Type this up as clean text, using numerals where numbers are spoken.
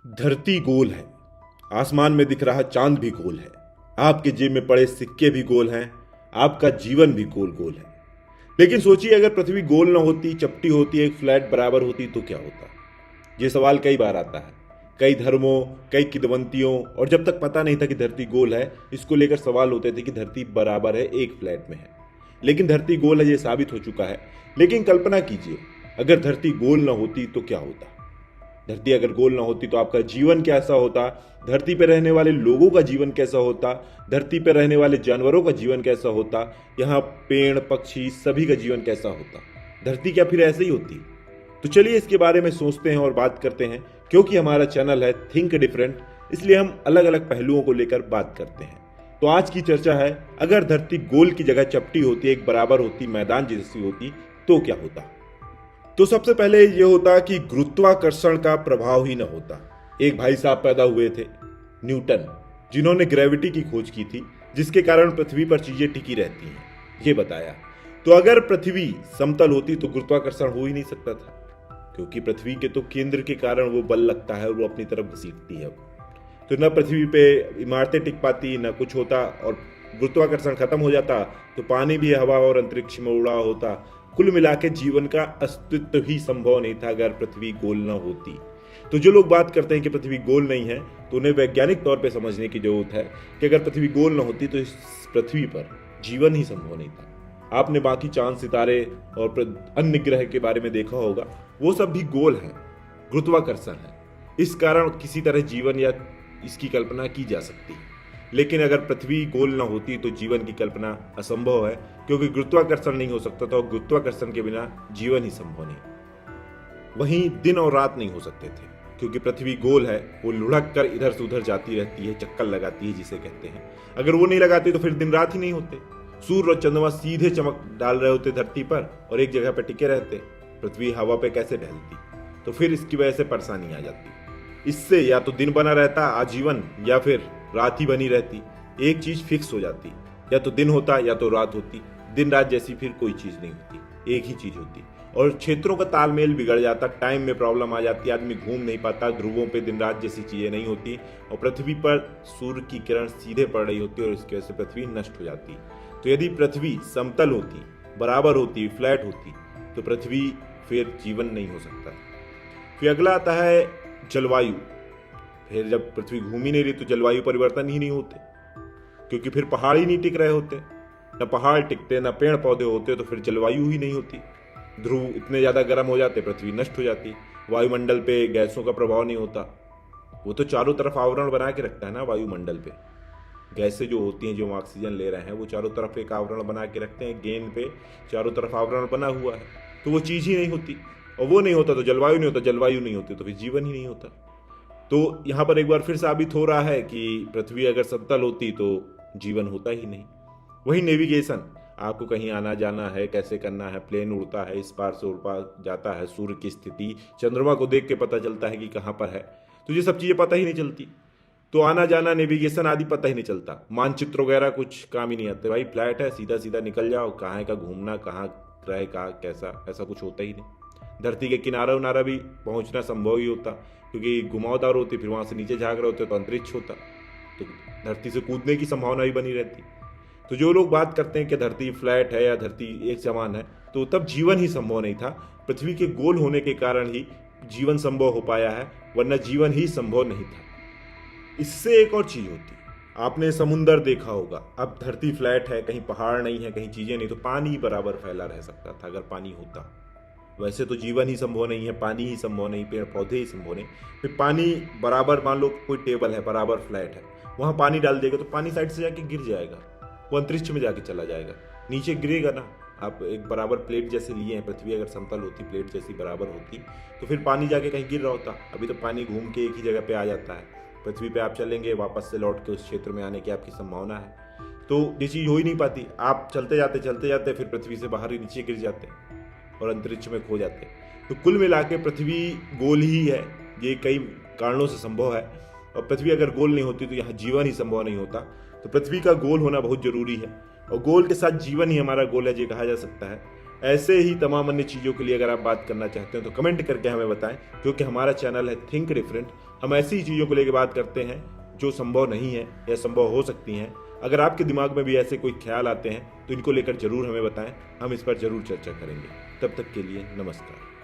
धरती गोल है, आसमान में दिख रहा चांद भी गोल है, आपके जेब में पड़े सिक्के भी गोल हैं, आपका जीवन भी गोल गोल है। लेकिन सोचिए, अगर पृथ्वी गोल न होती, चपटी होती, एक फ्लैट बराबर होती तो क्या होता। ये सवाल कई बार आता है, कई धर्मों, कई किंवदंतियों, और जब तक पता नहीं था कि धरती गोल है, इसको लेकर सवाल होते थे कि धरती बराबर है, एक फ्लैट में है। लेकिन धरती गोल है, ये साबित हो चुका है। लेकिन कल्पना कीजिए, अगर धरती गोल न होती तो क्या होता। धरती अगर गोल ना होती तो आपका जीवन कैसा होता, धरती पर रहने वाले लोगों का जीवन कैसा होता, धरती पर रहने वाले जानवरों का जीवन कैसा होता, यहाँ पेड़ पक्षी सभी का जीवन कैसा होता। धरती क्या फिर ऐसे ही होती। तो चलिए इसके बारे में सोचते हैं और बात करते हैं। क्योंकि हमारा चैनल है थिंक डिफरेंट, इसलिए हम अलग अलग पहलुओं को लेकर बात करते हैं। तो आज की चर्चा है, अगर धरती गोल की जगह चपटी होती, एक बराबर होती, मैदान जैसी होती तो क्या होता। तो सबसे पहले यह होता कि गुरुत्वाकर्षण का प्रभाव ही न होता। एक भाई साहब पैदा हुए थे, न्यूटन, जिन्होंने ग्रेविटी की खोज की थी, जिसके कारण पृथ्वी पर चीजें टिकी रहती हैं, ये बताया। तो अगर पृथ्वी समतल होती तो गुरुत्वाकर्षण हो ही नहीं सकता था, क्योंकि पृथ्वी के तो केंद्र के कारण वो बल लगता है और वो अपनी तरफ घसीटती है। तो न पृथ्वी पे इमारतें टिक पाती, न कुछ होता, और गुरुत्वाकर्षण खत्म हो जाता तो पानी भी हवा और अंतरिक्ष में उड़ा होता। कुल मिलाकर जीवन का अस्तित्व ही संभव नहीं था अगर पृथ्वी गोल न होती। तो जो लोग बात करते हैं कि पृथ्वी गोल नहीं है, तो उन्हें वैज्ञानिक तौर पे समझने की जरूरत है कि अगर पृथ्वी गोल न होती तो इस पृथ्वी पर जीवन ही संभव नहीं था। आपने बाकी चांद, सितारे और अन्य ग्रह के बारे में देखा होगा, वो सब भी गोल हैं, गुरुत्वाकर्षण है, इस कारण किसी तरह जीवन या इसकी कल्पना की जा सकती है। लेकिन अगर पृथ्वी गोल न होती तो जीवन की कल्पना असंभव है, क्योंकि गुरुत्वाकर्षण नहीं हो सकता था और गुरुत्वाकर्षण के बिना जीवन ही संभव नहीं। वहीं दिन और रात नहीं हो सकते थे, क्योंकि पृथ्वी गोल है, वो लुढ़क कर इधर से उधर जाती रहती है, चक्कर लगाती है जिसे कहते हैं। अगर वो नहीं लगाती तो फिर दिन रात ही नहीं होते। सूर्य और चंद्रमा सीधे चमक डाल रहे होते धरती पर और एक जगह पर टिके रहते। पृथ्वी हवा पे कैसे ढलती, तो फिर इसकी वजह से परेशानी आ जाती। इससे या तो दिन बना रहता आजीवन, या फिर रात ही बनी रहती। एक चीज फिक्स हो जाती, या तो दिन होता या तो रात होती। दिन रात जैसी फिर कोई चीज नहीं होती, एक ही चीज होती। और क्षेत्रों का तालमेल बिगड़ जाता, टाइम में प्रॉब्लम आ जाती, आदमी घूम नहीं पाता, ध्रुवों पे दिन रात जैसी चीजें नहीं होती, और पृथ्वी पर सूर्य की किरण सीधे पड़ रही होती और इसकी वजह से पृथ्वी नष्ट हो जाती। तो यदि पृथ्वी समतल होती, बराबर होती, फ्लैट होती, तो पृथ्वी फिर जीवन नहीं हो सकता। फिर अगला आता है जलवायु। फिर जब पृथ्वी घूम ही नहीं रही तो जलवायु परिवर्तन ही नहीं होते, क्योंकि फिर पहाड़ ही नहीं टिक रहे होते। न पहाड़ टिकते, न पेड़ पौधे होते, तो फिर जलवायु ही नहीं होती। ध्रुव इतने ज्यादा गर्म हो जाते, पृथ्वी नष्ट हो जाती। वायुमंडल पे गैसों का प्रभाव नहीं होता, वो तो चारों तरफ आवरण बना के रखता है ना। वायुमंडल पे गैसें जो होती हैं, जो हम ऑक्सीजन ले रहे हैं, वो चारों तरफ एक आवरण बना के रखते हैं। गेंद पे चारों तरफ आवरण बना हुआ है, तो वो चीज ही नहीं होती। और वो नहीं होता तो जलवायु नहीं होता, जलवायु नहीं होती तो फिर जीवन ही नहीं होता। तो यहाँ पर एक बार फिर साबित हो रहा है कि पृथ्वी अगर समतल होती तो जीवन होता ही नहीं। वही नेविगेशन, आपको कहीं आना जाना है, कैसे करना है, प्लेन उड़ता है, इस पार से उस पार जाता है, सूर्य की स्थिति, चंद्रमा को देख के पता चलता है कि कहाँ पर है। तो ये सब चीज़ें पता ही नहीं चलती, तो आना जाना, नेविगेशन आदि पता ही नहीं चलता। मानचित्र वगैरह कुछ काम ही नहीं आते। भाई फ्लैट है, सीधा सीधा निकल जाओ, कहाँ का घूमना, कहाँ रहे, कहाँ कैसा, ऐसा कुछ होता ही नहीं। धरती के किनारा उनारा भी पहुंचना संभव ही होता, क्योंकि घुमावदार होती, फिर वहां से नीचे झाँक रहे होते तो अंतरिक्ष होता, तो धरती से कूदने की संभावना भी बनी रहती। तो जो लोग बात करते हैं कि धरती फ्लैट है या धरती एक समान है, तो तब जीवन ही संभव नहीं था। पृथ्वी के गोल होने के कारण ही जीवन संभव हो पाया है, वरना जीवन ही संभव नहीं था। इससे एक और चीज होती, आपने समुंदर देखा होगा। अब धरती फ्लैट है, कहीं पहाड़ नहीं है, कहीं चीजें नहीं, तो पानी बराबर फैला रह सकता था अगर पानी होता। वैसे तो जीवन ही संभव नहीं है, पानी ही संभव नहीं, पेड़ पौधे ही संभव नहीं। फिर पानी बराबर, मान लो कोई टेबल है, बराबर फ्लैट है, वहां पानी डाल देगा तो पानी साइड से जाके गिर जाएगा, वो अंतरिक्ष में जाके चला जाएगा, नीचे गिरेगा ना। आप एक बराबर प्लेट जैसे लिए हैं, पृथ्वी अगर समतल होती, प्लेट जैसी बराबर होती, तो फिर पानी जाके कहीं गिर रहा होता। अभी तो पानी घूम के एक ही जगह पे आ जाता है। पृथ्वी पे आप चलेंगे, वापस से लौट के उस क्षेत्र में आने की आपकी संभावना है, तो ये चीज हो ही नहीं पाती। आप चलते जाते फिर पृथ्वी से बाहर ही नीचे गिर जाते और अंतरिक्ष में खो जाते। तो कुल मिला के पृथ्वी गोल ही है, ये कई कारणों से संभव है। और पृथ्वी अगर गोल नहीं होती तो यहाँ जीवन ही संभव नहीं होता। तो पृथ्वी का गोल होना बहुत जरूरी है, और गोल के साथ जीवन ही हमारा गोल है, ये कहा जा सकता है। ऐसे ही तमाम अन्य चीज़ों के लिए अगर आप बात करना चाहते हैं तो कमेंट करके हमें बताएं, क्योंकि हमारा चैनल है थिंक डिफरेंट। हम ऐसी चीज़ों को लेकर बात करते हैं जो संभव नहीं है या संभव हो सकती हैं। अगर आपके दिमाग में भी ऐसे कोई ख्याल आते हैं तो इनको लेकर जरूर हमें बताएं, हम इस पर जरूर चर्चा करेंगे। तब तक के लिए नमस्कार।